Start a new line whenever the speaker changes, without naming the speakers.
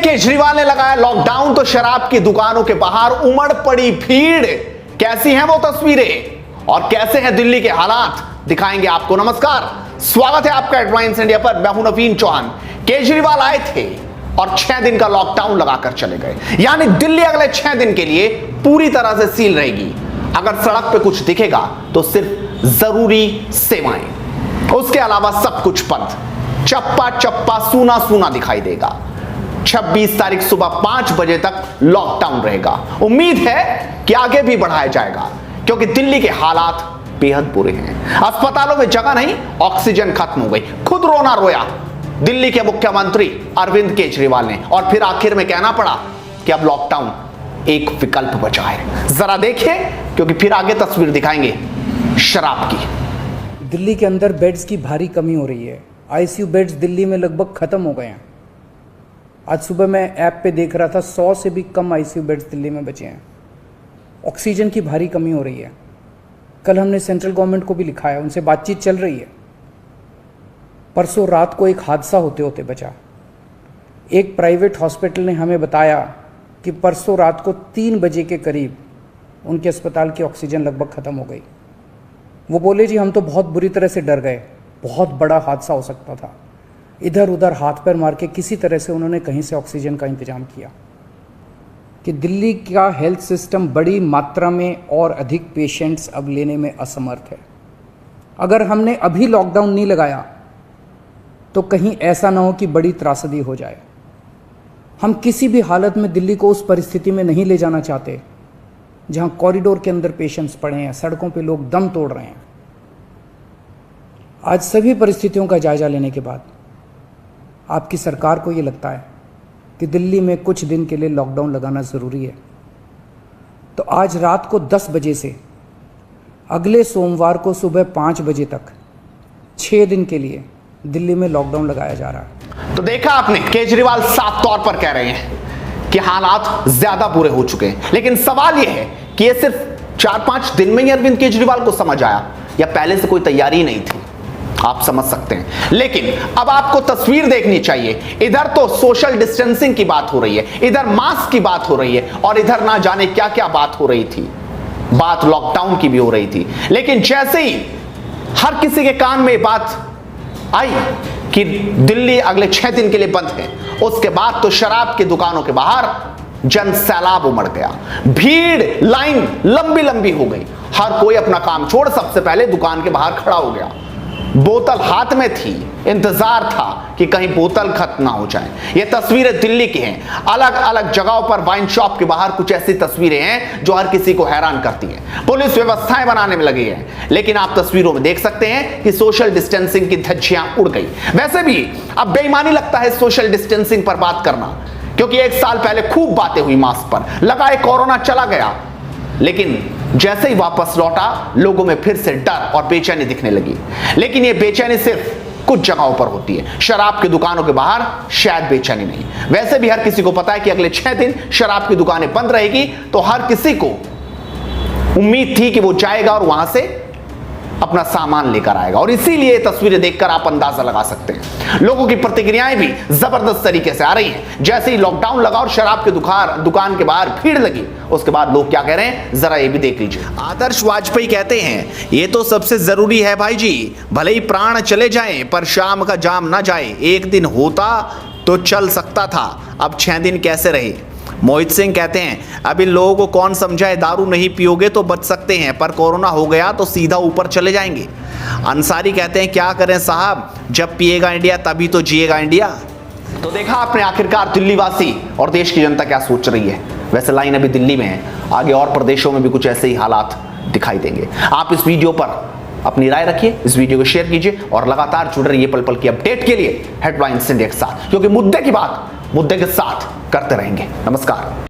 केजरीवाल ने लगाया लॉकडाउन तो शराब की दुकानों के बाहर उमड़ पड़ी भीड़। कैसी हैं वो तस्वीरें और कैसे हैं दिल्ली के हालात, दिखाएंगे आपको। नमस्कार, स्वागत है आपका हेडलाइंस इंडिया पर। मैं हूं नवीन चौहान। केजरीवाल आए थे और 6 दिन का लॉकडाउन लगाकर चले गए, यानी दिल्ली अगले 6 दिन के लिए पूरी तरह से सील रहेगी। अगर सड़क पे कुछ दिखेगा तो सिर्फ जरूरी सेवाएं, उसके अलावा सब कुछ बंद। चप्पा चप्पा सूना सूना दिखाई देगा। 26 तारीख सुबह 5 बजे तक लॉकडाउन रहेगा। उम्मीद है कि आगे भी बढ़ाया जाएगा, क्योंकि दिल्ली के हालात बेहद बुरे हैं। अस्पतालों में जगह नहीं, ऑक्सीजन खत्म हो गई। खुद रोना रोया दिल्ली के मुख्यमंत्री अरविंद केजरीवाल ने, और फिर आखिर में कहना पड़ा कि अब लॉकडाउन एक विकल्प बचा है। जरा देखिए, क्योंकि फिर आगे तस्वीर दिखाएंगे शराब की।
दिल्ली के अंदर बेड्स की भारी कमी हो रही है। आईसीयू बेड्स दिल्ली में लगभग खत्म हो गए हैं। आज सुबह मैं ऐप पे देख रहा था, 100 से भी कम आईसीयू बेड्स दिल्ली में बचे हैं। ऑक्सीजन की भारी कमी हो रही है। कल हमने सेंट्रल गवर्नमेंट को भी लिखा है, उनसे बातचीत चल रही है। परसों रात को एक हादसा होते होते बचा। एक प्राइवेट हॉस्पिटल ने हमें बताया कि परसों रात को 3 बजे के करीब उनके अस्पताल की ऑक्सीजन लगभग ख़त्म हो गई। वो बोले, जी हम तो बहुत बुरी तरह से डर गए, बहुत बड़ा हादसा हो सकता था। इधर उधर हाथ पैर मार के किसी तरह से उन्होंने कहीं से ऑक्सीजन का इंतजाम किया। कि दिल्ली का हेल्थ सिस्टम बड़ी मात्रा में और अधिक पेशेंट्स अब लेने में असमर्थ है। अगर हमने अभी लॉकडाउन नहीं लगाया तो कहीं ऐसा ना हो कि बड़ी त्रासदी हो जाए। हम किसी भी हालत में दिल्ली को उस परिस्थिति में नहीं ले जाना चाहते जहां कॉरिडोर के अंदर पेशेंट्स पड़े हैं, सड़कों पे लोग दम तोड़ रहे हैं। आज सभी परिस्थितियों का जायजा लेने के बाद आपकी सरकार को ये लगता है कि दिल्ली में कुछ दिन के लिए लॉकडाउन लगाना ज़रूरी है, तो आज रात को 10 बजे से अगले सोमवार को सुबह 5 बजे तक 6 दिन के लिए दिल्ली में लॉकडाउन लगाया जा रहा है।
तो देखा आपने, केजरीवाल साफ तौर पर कह रहे हैं कि हालात ज्यादा बुरे हो चुके हैं। लेकिन सवाल यह है कि यह सिर्फ 4-5 दिन में ही अरविंद केजरीवाल को समझ आया, या पहले से कोई तैयारी नहीं थी। आप समझ सकते हैं। लेकिन अब आपको तस्वीर देखनी चाहिए। इधर तो सोशल डिस्टेंसिंग की बात हो रही है, इधर मास्क की बात हो रही है, और इधर ना जाने क्या क्या बात हो रही थी। बात लॉकडाउन की भी हो रही थी। लेकिन जैसे ही हर किसी के कान में बात आई कि दिल्ली अगले 6 दिन के लिए बंद है, उसके बाद तो शराब की दुकानों के बाहर जन सैलाब उमड़ गया। भीड़, लाइन लंबी लंबी हो गई। हर कोई अपना काम छोड़ सबसे पहले दुकान के बाहर खड़ा हो गया। बोतल हाथ में थी, इंतजार था कि कहीं बोतल खत्म ना हो जाए। ये तस्वीरें दिल्ली की हैं। अलग अलग जगहों पर वाइन शॉप के बाहर कुछ ऐसी तस्वीरें हैं जो हर किसी को हैरान करती हैं। पुलिस व्यवस्थाएं बनाने में लगी है, लेकिन आप तस्वीरों में देख सकते हैं कि सोशल डिस्टेंसिंग की धज्जियां उड़ गई। वैसे भी अब बेईमानी लगता है सोशल डिस्टेंसिंग पर बात करना, क्योंकि 1 साल पहले खूब बातें हुई मास्क पर, लगाए कोरोना चला गया, लेकिन जैसे ही वापस लौटा लोगों में फिर से डर और बेचैनी दिखने लगी। लेकिन यह बेचैनी सिर्फ कुछ जगहों पर होती है, शराब की दुकानों के बाहर शायद बेचैनी नहीं। वैसे भी हर किसी को पता है कि अगले 6 दिन शराब की दुकानें बंद रहेगी, तो हर किसी को उम्मीद थी कि वो जाएगा और वहां से अपना सामान लेकर आएगा। और इसीलिए तस्वीरें देखकर आप अंदाजा लगा सकते हैं। लोगों की प्रतिक्रियाएं भी जबरदस्त तरीके से आ रही हैं। जैसे ही लॉकडाउन लगा और शराब की दुकान के बाहर भीड़ लगी, उसके बाद लोग क्या कह रहे हैं जरा ये भी देख लीजिए। आदर्श वाजपेयी कहते हैं, ये तो सबसे जरूरी है भाई जी, भले ही प्राण चले जाएं पर शाम का जाम ना जाए। एक दिन होता तो चल सकता था, अब 6 दिन कैसे रहे। मोहित सिंह कहते हैं, अब इन लोगों को कौन समझाए, दारू नहीं पियोगे तो बच सकते हैं, पर कोरोना हो गया तो सीधा ऊपर चले जाएंगे। अंसारी कहते हैं, क्या करें साहब, जब पिएगा इंडिया तभी तो जिएगा इंडिया। तो देखा आपने आखिरकार दिल्ली वासी और देश की जनता क्या सोच रही है। वैसे लाइन अभी दिल्ली में है, आगे और प्रदेशों में भी कुछ ऐसे ही हालात दिखाई देंगे। आप इस वीडियो पर अपनी राय रखिए, इस वीडियो को शेयर कीजिए और लगातार जुड़े रहिए पल पल की अपडेट के लिए हेडलाइंस इंडिया के साथ, क्योंकि मुद्दे की बात मुद्दे के साथ करते रहेंगे। नमस्कार।